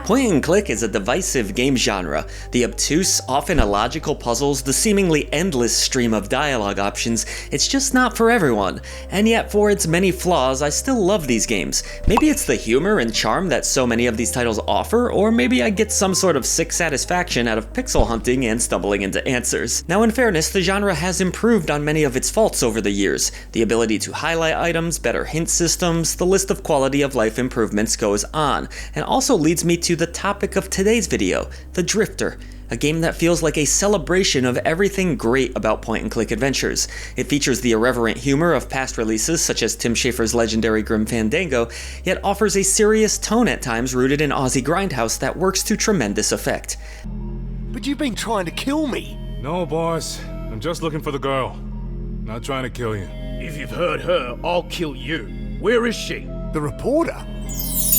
Point and click is a divisive game genre. The obtuse, often illogical puzzles, the seemingly endless stream of dialogue options, it's just not for everyone. And yet, for its many flaws, I still love these games. Maybe it's the humor and charm that so many of these titles offer, or maybe I get some sort of sick satisfaction out of pixel hunting and stumbling into answers. Now, in fairness, the genre has improved on many of its faults over the years. The ability to highlight items, better hint systems, the list of quality of life improvements goes on, and also leads me to the topic of today's video, the Drifter. A game that feels like a celebration of everything great about point-and-click adventures. It features the irreverent humor of past releases such as Tim Schafer's legendary Grim Fandango, yet offers a serious tone at times rooted in Aussie grindhouse that works to tremendous effect. But you've been trying to kill me! No, boss. I'm just looking for the girl. Not trying to kill you. If you've heard her, I'll kill you. Where is she? The reporter?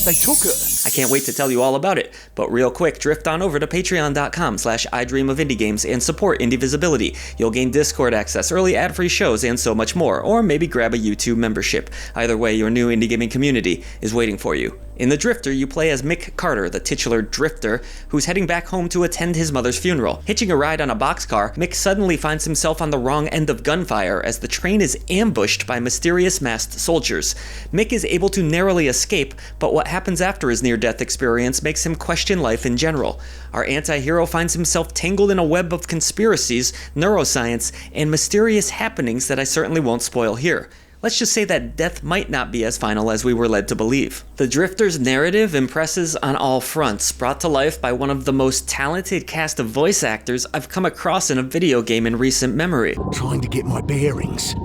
They took her. I can't wait to tell you all about it, but real quick, drift on over to patreon.com/idreamofindiegames and support Indie Visibility. You'll gain Discord access, early ad-free shows, and so much more, or maybe grab a YouTube membership. Either way, your new indie gaming community is waiting for you. In The Drifter, you play as Mick Carter, the titular drifter, who's heading back home to attend his mother's funeral. Hitching a ride on a boxcar, Mick suddenly finds himself on the wrong end of gunfire as the train is ambushed by mysterious masked soldiers. Mick is able to narrowly escape, but what happens after his near-death experience makes him question life in general. Our anti-hero finds himself tangled in a web of conspiracies, neuroscience, and mysterious happenings that I certainly won't spoil here. Let's just say that death might not be as final as we were led to believe. The Drifter's narrative impresses on all fronts, brought to life by one of the most talented cast of voice actors I've come across in a video game in recent memory. Trying to get my bearings.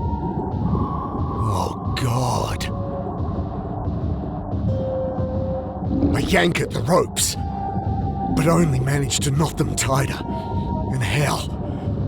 Oh, God. I yank at the ropes, but only manage to knot them tighter. And hell,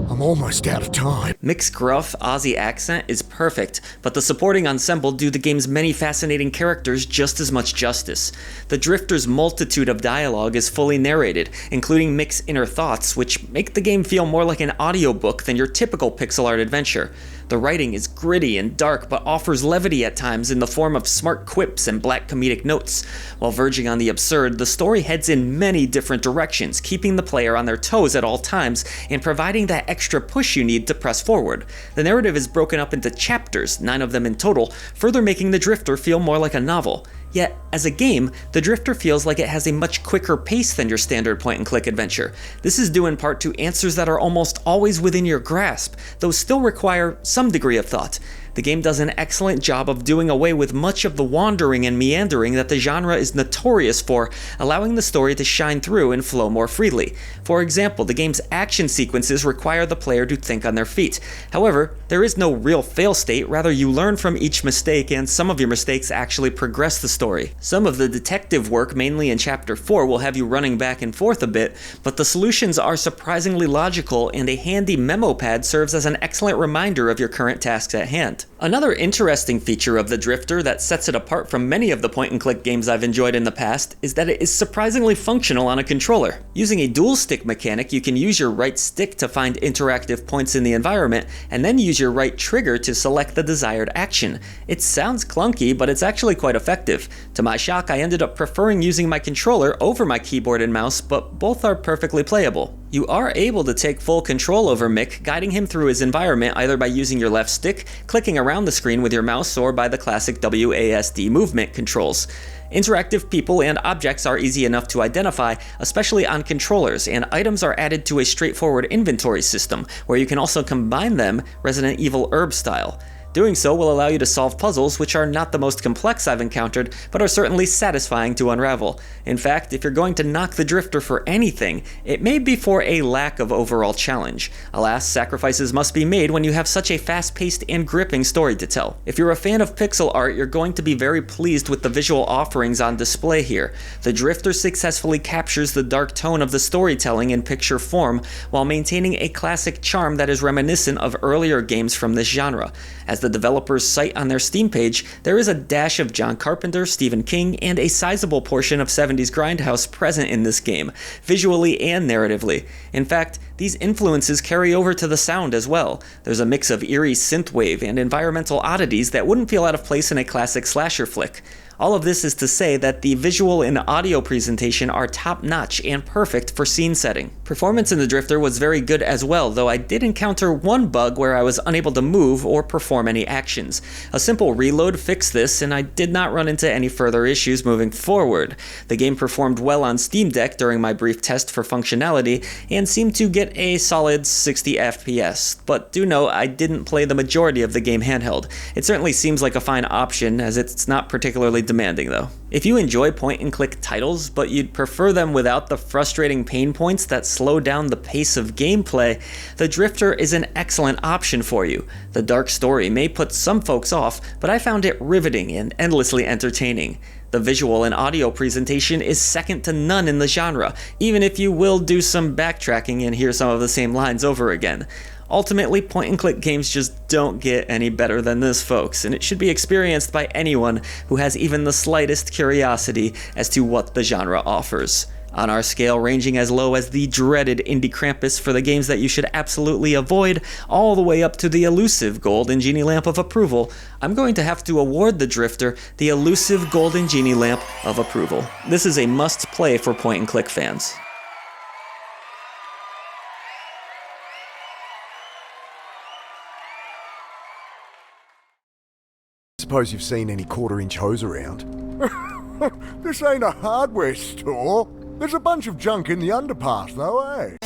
I'm almost out of time. Mick's gruff Aussie accent is perfect, but the supporting ensemble do the game's many fascinating characters just as much justice. The Drifter's multitude of dialogue is fully narrated, including Mick's inner thoughts, which make the game feel more like an audiobook than your typical pixel art adventure. The writing is gritty and dark, but offers levity at times in the form of smart quips and black comedic notes. While verging on the absurd, the story heads in many different directions, keeping the player on their toes at all times and providing that extra push you need to press forward. The narrative is broken up into chapters, 9 of them in total, further making The Drifter feel more like a novel. Yet, as a game, The Drifter feels like it has a much quicker pace than your standard point-and-click adventure. This is due in part to answers that are almost always within your grasp, though still require some degree of thought. The game does an excellent job of doing away with much of the wandering and meandering that the genre is notorious for, allowing the story to shine through and flow more freely. For example, the game's action sequences require the player to think on their feet. However, there is no real fail state, rather you learn from each mistake, and some of your mistakes actually progress the story. Some of the detective work, mainly in Chapter 4, will have you running back and forth a bit, but the solutions are surprisingly logical, and a handy memo pad serves as an excellent reminder of your current tasks at hand. Another interesting feature of The Drifter that sets it apart from many of the point-and-click games I've enjoyed in the past is that it is surprisingly functional on a controller. Using a dual stick mechanic, you can use your right stick to find interactive points in the environment, and then use your right trigger to select the desired action. It sounds clunky, but it's actually quite effective. To my shock, I ended up preferring using my controller over my keyboard and mouse, but both are perfectly playable. You are able to take full control over Mick, guiding him through his environment either by using your left stick, clicking around the screen with your mouse, or by the classic WASD movement controls. Interactive people and objects are easy enough to identify, especially on controllers, and items are added to a straightforward inventory system, where you can also combine them Resident Evil herb style. Doing so will allow you to solve puzzles, which are not the most complex I've encountered, but are certainly satisfying to unravel. In fact, if you're going to knock The Drifter for anything, it may be for a lack of overall challenge. Alas, sacrifices must be made when you have such a fast-paced and gripping story to tell. If you're a fan of pixel art, you're going to be very pleased with the visual offerings on display here. The Drifter successfully captures the dark tone of the storytelling in picture form, while maintaining a classic charm that is reminiscent of earlier games from this genre. As the developers cite on their Steam page, there is a dash of John Carpenter, Stephen King, and a sizable portion of 70s grindhouse present in this game, visually and narratively. In fact, these influences carry over to the sound as well. There's a mix of eerie synthwave and environmental oddities that wouldn't feel out of place in a classic slasher flick. All of this is to say that the visual and audio presentation are top-notch and perfect for scene setting. Performance in the Drifter was very good as well, though I did encounter one bug where I was unable to move or perform any actions. A simple reload fixed this, and I did not run into any further issues moving forward. The game performed well on Steam Deck during my brief test for functionality, and seemed to get a solid 60 FPS, but do know I didn't play the majority of the game handheld. It certainly seems like a fine option, as it's not particularly demanding though. If you enjoy point-and-click titles, but you'd prefer them without the frustrating pain points that slow down the pace of gameplay, the Drifter is an excellent option for you. The dark story may put some folks off, but I found it riveting and endlessly entertaining. The visual and audio presentation is second to none in the genre, even if you will do some backtracking and hear some of the same lines over again. Ultimately, point-and-click games just don't get any better than this, folks, and it should be experienced by anyone who has even the slightest curiosity as to what the genre offers. On our scale ranging as low as the dreaded Indie Krampus for the games that you should absolutely avoid, all the way up to the elusive Golden Genie Lamp of Approval, I'm going to have to award the Drifter the elusive Golden Genie Lamp of Approval. This is a must-play for point-and-click fans. Suppose you've seen any quarter-inch hose around. This ain't a hardware store. There's a bunch of junk in the underpass, though, eh?